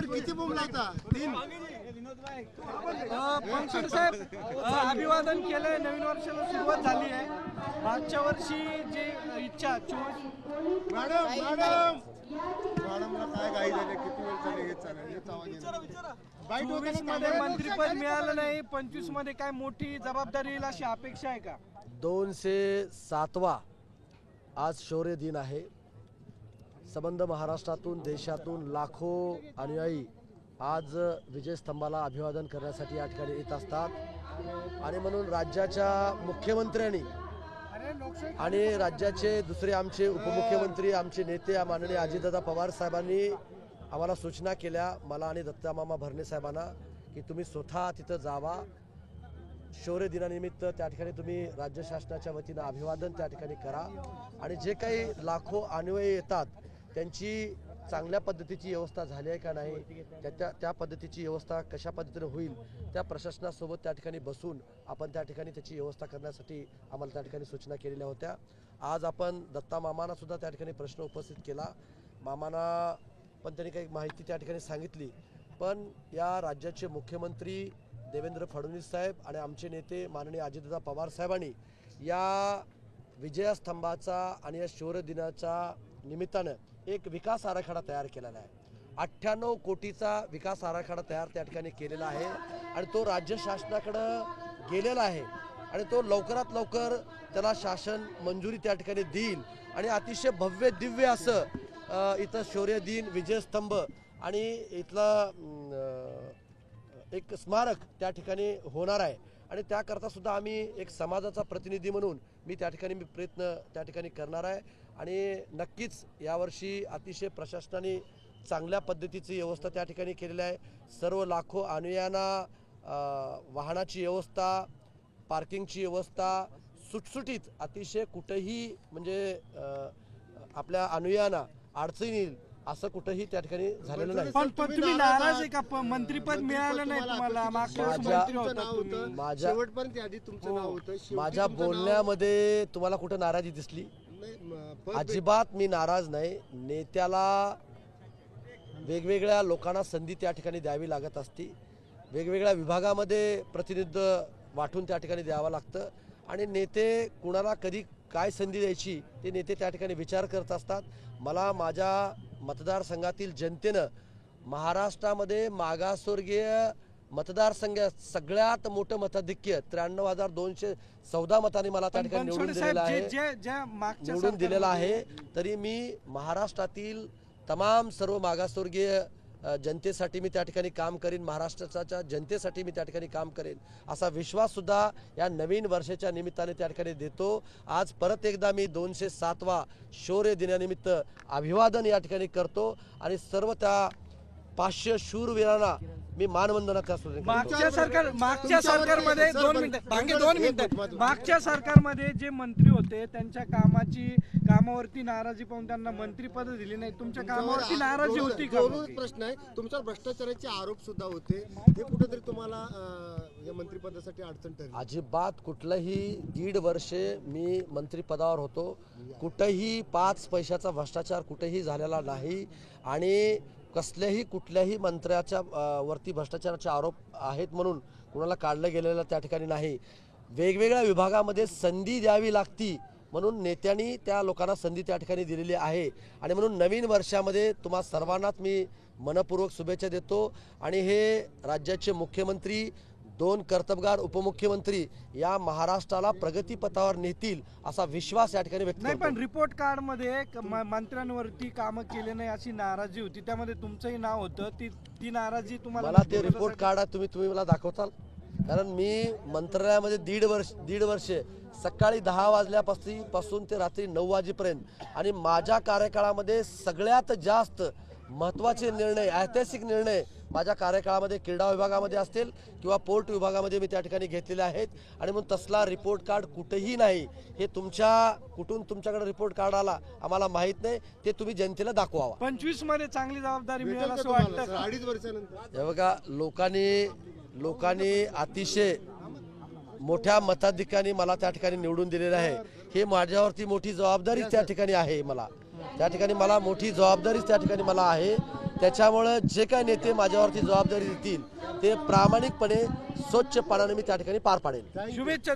किती बोंब लावता? तीन. फंक्शन साहेब अभिवादन केलंय, नवीन वर्षाला सुरुवात झाली आहे. मागच्या वर्षी जी इच्छा मॅडमला काय गाई झाले, किती वेळ चालले हे चालेल. मध्ये मंत्रीपद मिळालं नाही, 25 मध्ये काय मोठी जबाबदारी येईल अशी अपेक्षा आहे का? 207वा आज शौर्य दिन आहे. संबंध महाराष्ट्रातून देशातून लाखो अनुयायी आज विजयस्तंभाला अभिवादन करण्यासाठी या ठिकाणी येत असतात. आणि म्हणून राज्याच्या मुख्यमंत्र्यांनी आणि राज्याचे दुसरे आमचे उपमुख्यमंत्री, आमचे नेते माननीय अजितदादा पवार साहेबांनी आम्हाला सूचना केल्या, मला आणि दत्तामामा भरणे साहेबांना, की तुम्ही स्वतः तिथं जावा. शौर्य दिनानिमित्त त्या ठिकाणी तुम्ही राज्य शासनाच्या वतीनं अभिवादन त्या ठिकाणी करा. आणि जे काही लाखो अनुयायी येतात त्यांची चांगल्या पद्धतीची व्यवस्था झाली आहे का नाही, त्या पद्धतीची व्यवस्था कशा पद्धतीने होईल, त्या प्रशासनासोबत त्या ठिकाणी बसून आपण त्या ठिकाणी त्याची व्यवस्था करण्यासाठी आम्हाला त्या ठिकाणी सूचना केलेल्या होत्या. आज आपण दत्ता मामांना सुद्धा त्या ठिकाणी प्रश्न उपस्थित केला. मामांना पण त्यांनी काही माहिती त्या ठिकाणी सांगितली. पण या राज्याचे मुख्यमंत्री देवेंद्र फडणवीस साहेब आणि आमचे नेते माननीय अजितदादा पवार साहेबांनी या विजयस्तंभाचा आणि या शौर्य दिनाच्या निमित्तानं एक विकास आराखडा तयार केलेला आहे. 98 कोटीचा विकास आराखडा तयार त्या ठिकाणी केलेला आहे आणि तो राज्य शासनाकडे गेलेला आहे आणि तो लवकरात लवकर त्याला शासन मंजुरी त्या ठिकाणी देईल आणि अतिशय भव्य दिव्य असं इथं शौर्य दिन, विजयस्तंभ आणि इथलं एक स्मारक त्या ठिकाणी होणार आहे. आणि त्याकरता सुद्धा आम्ही एक समाजाचा प्रतिनिधी म्हणून मी त्या ठिकाणी प्रयत्न त्या ठिकाणी करणार आहे. आणि नक्कीच यावर्षी अतिशय प्रशासनाने चांगल्या पद्धतीची व्यवस्था त्या ठिकाणी केलेली आहे. सर्व लाखो अनुयायांना वाहनाची व्यवस्था, पार्किंगची व्यवस्था सुटसुटीत, अतिशय कुठेही म्हणजे आपल्या अनुयायांना अडचण येईल असं कुठेही त्या ठिकाणी झालेलं नाही. पण तुम्ही नाराज आहे का? मंत्रीपद मिळालं नाही तुम्हाला? माझ्या बोलण्यामध्ये तुम्हाला कुठं नाराजी दिसली? अजिबात मी नाराज नाही. नेत्याला वेगवेगळ्या लोकांना संधी त्या ठिकाणी द्यावी लागत असती. वेगवेगळ्या विभागामध्ये प्रतिनिधित्व वाटून त्या ठिकाणी द्यावं लागतं आणि नेते कुणाला कधी काय संधी द्यायची ते नेते त्या ठिकाणी विचार करत असतात. मला माझ्या मतदारसंघातील जनतेनं महाराष्ट्रामध्ये मागासवर्गीय मतदारसंघ सगळ्यात मोठं मताधिक्य 93,214 मतांनी मला त्या ठिकाणी निवडून दिलेला आहे. तरी मी महाराष्ट्रातील तमाम सर्व मागासवर्गीय जनतेसाठी मी त्या ठिकाणी काम करेन, महाराष्ट्राच्या जनतेसाठी मी त्या ठिकाणी काम करेन असा विश्वास सुद्धा या नवीन वर्षाच्या निमित्ताने त्या ठिकाणी देतो. आज परत एकदा मी 207वा शौर्य दिनानिमित्त अभिवादन या ठिकाणी करतो आणि सर्व त्या 500 शूरवीरांना मी मानवंदना त्या मागच्या सरकारमध्ये 2 मिनिटं मागच्या सरकारमध्ये जे मंत्री होते त्यांच्या कामावरती नाराजी पाहून त्यांना मंत्रीपद दिली नाही. तुमच्या कामावरती नाराजी होती का? प्रश्न आहे. तुमच्या भ्रष्टाचाराचे आरोप सुद्धा होते, हे कुठेतरी तुम्हाला या मंत्रिपदासाठी अडचण ठरली? अजिबात कुठलंही 1.5 वर्षे मी मंत्रिपदावर होतो. कुठेही 5 पैशाचा भ्रष्टाचार कुठेही झालेला नाही आणि कुठल्याही मंत्र्याच्या वरती भ्रष्टाचाराचे आरोप आहेत म्हणून कुणाला काढलं गेलेलं त्या ठिकाणी नाही. वेगवेगळ्या विभागामध्ये संधी द्यावी लागती म्हणून नेत्यांनी त्या लोकांना संधी त्या ठिकाणी दिलेली आहे. आणि म्हणून नवीन वर्षामध्ये तुम्हा सर्वांनाच मी मनपूर्वक शुभेच्छा देतो. आणि हे राज्याचे मुख्यमंत्री, 2 कर्तबगार उपमुख्यमंत्री या महाराष्ट्राला प्रगतीपथावर नेतील असा विश्वास या ठिकाणी व्यक्त नाही. पण रिपोर्ट कार्ड मध्ये मंत्र्यांवरती कामं केले नाही अशी नाराजी होती, त्यामध्ये तुमचंही नाव होतं. ती नाराजी तुम्हाला? मला ते रिपोर्ट कार्ड तुम्ही मला दाखवताल? कारण मी मंत्रालयामध्ये 1.5 वर्ष सकाळी 10 वाजल्यापासून ते रात्री 9 वाजेपर्यंत आणि माझ्या कार्यकाळामध्ये सगळ्यात जास्त महत्त्वाचे निर्णय, ऐतिहासिक निर्णय माझ्या कार्यकाळामध्ये क्रीडा विभागामध्ये असतील किंवा पोर्ट विभागामध्ये मी त्या ठिकाणी घेतलेले आहेत आणि म्हणून तसला रिपोर्ट कार्ड कुठेही नाही. हे कुठून तुमच्याकडे रिपोर्ट कार्ड आला आम्हाला माहित नाही, ते तुम्ही जनतेला दाखवावा. 25 मध्ये चांगली जबाबदारी मिळेल भेटेल का असं तुम्हाला, वाटतं सर? का? 2.5 वर्षानंतर हे बघा, लोकांनी अतिशय मोठ्या मताधिकाने मला त्या ठिकाणी निवडून दिलेलं आहे. हे माझ्यावरती मोठी जबाबदारी त्या ठिकाणी आहे. मला त्या ठिकाणी मोठी जबाबदारी त्या ठिकाणी मला आहे. त्याच्यामुळे जे काही नेते माझ्यावरती जबाबदारी देतील ते प्रामाणिकपणे स्वच्छपणाने मी त्या ठिकाणी पार पाडेल. शुभेच्छा.